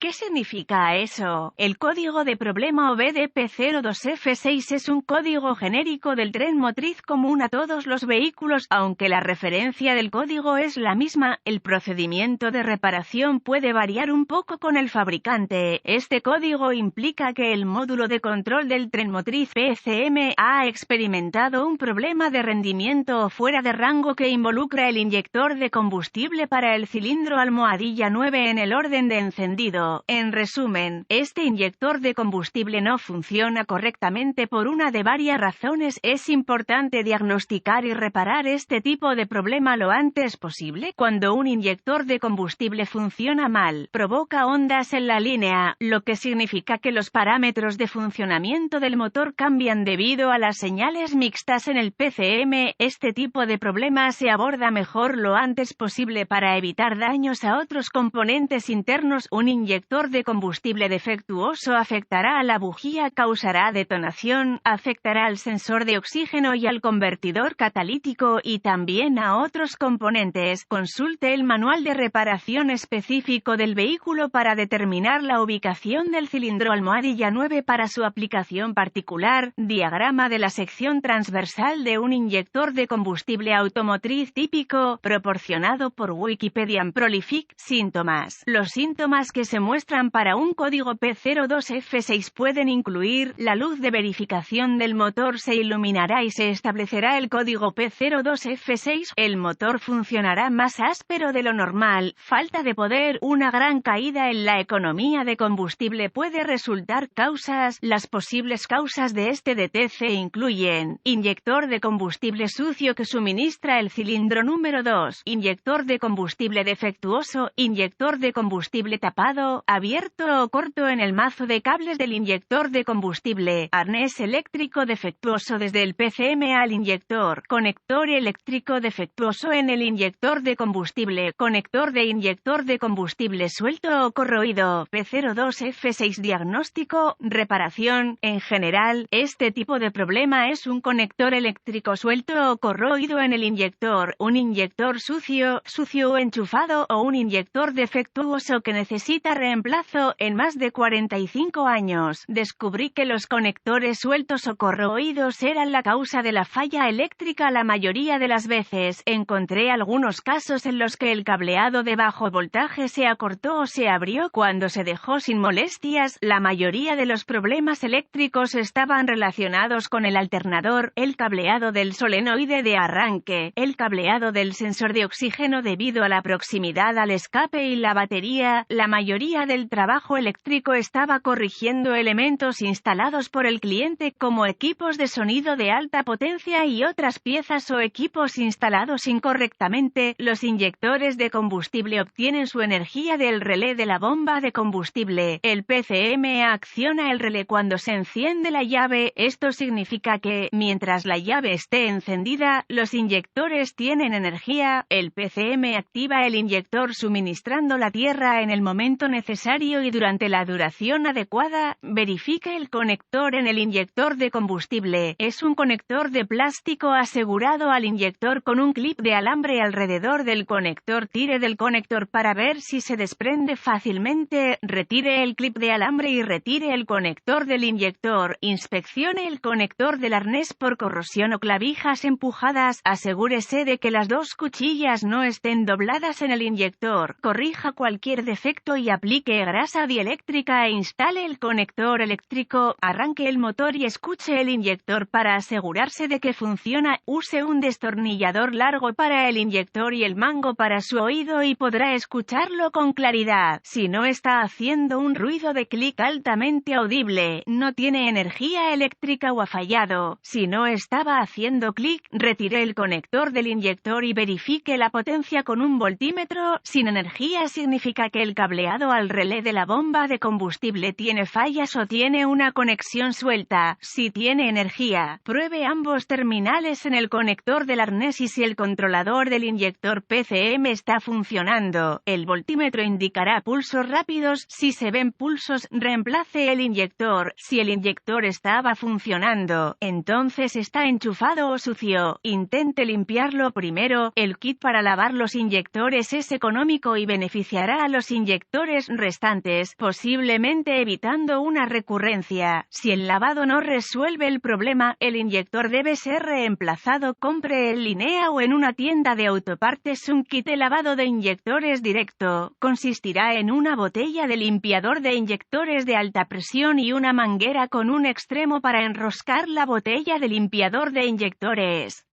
¿Qué significa eso? El código de problema OBDP02F6 es un código genérico del tren motriz común a todos los vehículos, aunque la referencia del código es la misma. El procedimiento de reparación puede variar un poco con el fabricante. Este código implica que el módulo de control del tren motriz PCM ha experimentado un problema de rendimiento fuera de rango que involucra el inyector de combustible para el cilindro almohadilla 9 en el orden de encendido. En resumen, este inyector de combustible no funciona correctamente por una de varias razones. Es importante diagnosticar y reparar este tipo de problema lo antes posible. Cuando un inyector de combustible funciona mal, provoca ondas en la línea, lo que significa que los parámetros de funcionamiento del motor cambian debido a las señales mixtas en el PCM. Este tipo de problema se aborda mejor lo antes posible para evitar daños a otros componentes internos. Un inyector de combustible defectuoso afectará a la bujía, causará detonación, afectará al sensor de oxígeno y al convertidor catalítico y también a otros componentes. Consulte el manual de reparación específico del vehículo para determinar la ubicación del cilindro almohadilla 9 para su aplicación particular. Diagrama de la sección transversal de un inyector de combustible automotriz típico, proporcionado por Wikipedia. Prolific. Síntomas. Los síntomas que se muestran para un código P02F6 pueden incluir: la luz de verificación del motor se iluminará y se establecerá el código P02F6, el motor funcionará más áspero de lo normal, falta de poder, una gran caída en la economía de combustible puede resultar. Causas. Las posibles causas de este DTC incluyen: inyector de combustible sucio que suministra el cilindro número 2, inyector de combustible defectuoso, inyector de combustible tapado, abierto o corto en el mazo de cables del inyector de combustible, arnés eléctrico defectuoso desde el PCM al inyector, conector eléctrico defectuoso en el inyector de combustible, conector de inyector de combustible suelto o corroído. P02F6. Diagnóstico, reparación. En general, este tipo de problema es un conector eléctrico suelto o corroído en el inyector, un inyector sucio o enchufado o un inyector defectuoso que necesita reemplazo. En más de 45 años, descubrí que los conectores sueltos o corroídos eran la causa de la falla eléctrica la mayoría de las veces. Encontré algunos casos en los que el cableado de bajo voltaje se acortó o se abrió cuando se dejó sin molestias. La mayoría de los problemas eléctricos estaban relacionados con el alternador, el cableado del solenoide de arranque, el cableado del sensor de oxígeno debido a la proximidad al escape y la batería. La mayoría del trabajo eléctrico estaba corrigiendo elementos instalados por el cliente como equipos de sonido de alta potencia y otras piezas o equipos instalados incorrectamente. Los inyectores de combustible obtienen su energía del relé de la bomba de combustible. El PCM acciona el relé cuando se enciende la llave. Esto significa que, mientras la llave esté encendida, los inyectores tienen energía. El PCM activa el inyector suministrando la tierra en el momento necesario y durante la duración adecuada. Verifique el conector en el inyector de combustible. Es un conector de plástico asegurado al inyector con un clip de alambre alrededor del conector. Tire del conector para ver si se desprende fácilmente. Retire el clip de alambre y retire el conector del inyector. Inspeccione el conector del arnés por corrosión o clavijas empujadas. Asegúrese de que las dos cuchillas no estén dobladas en el inyector. Corrija cualquier defecto y aplique grasa dieléctrica e instale el conector eléctrico. Arranque el motor y escuche el inyector para asegurarse de que funciona. Use un destornillador largo para el inyector y el mango para su oído y podrá escucharlo con claridad. Si no está haciendo un ruido de clic altamente audible, no tiene energía eléctrica o ha fallado. Si no estaba haciendo clic, retire el conector del inyector y verifique la potencia con un voltímetro. Sin energía significa que el cableado al relé de la bomba de combustible tiene fallas o tiene una conexión suelta. Si tiene energía, pruebe ambos terminales en el conector del arnés y si el controlador del inyector PCM está funcionando, el voltímetro indicará pulsos rápidos. Si se ven pulsos, reemplace el inyector. Si el inyector estaba funcionando, entonces está enchufado o sucio. Intente limpiarlo primero. El kit para lavar los inyectores es económico y beneficiará a los inyectores restantes, posiblemente evitando una recurrencia. Si el lavado no resuelve el problema, el inyector debe ser reemplazado. Compre en línea o en una tienda de autopartes un kit de lavado de inyectores directo. Consistirá en una botella de limpiador de inyectores de alta presión y una manguera con un extremo para enroscar la botella de limpiador de inyectores.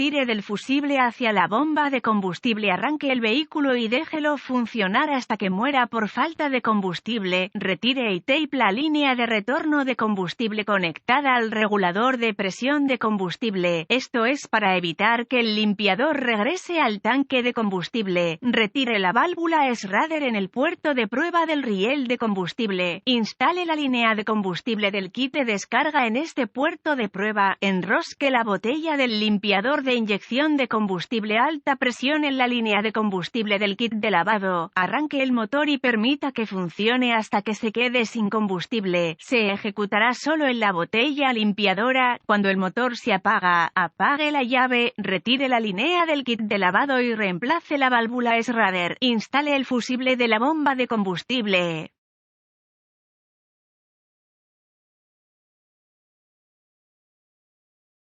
Tire del fusible hacia la bomba de combustible, arranque el vehículo y déjelo funcionar hasta que muera por falta de combustible. Retire y tape la línea de retorno de combustible conectada al regulador de presión de combustible. Esto es para evitar que el limpiador regrese al tanque de combustible. Retire la válvula SRADER en el puerto de prueba del riel de combustible. Instale la línea de combustible del kit de descarga en este puerto de prueba. Enrosque la botella del limpiador de inyección de combustible a alta presión en la línea de combustible del kit de lavado. Arranque el motor y permita que funcione hasta que se quede sin combustible. Se ejecutará solo en la botella limpiadora. Cuando el motor se apaga, apague la llave, retire la línea del kit de lavado y reemplace la válvula SRADER. Instale el fusible de la bomba de combustible.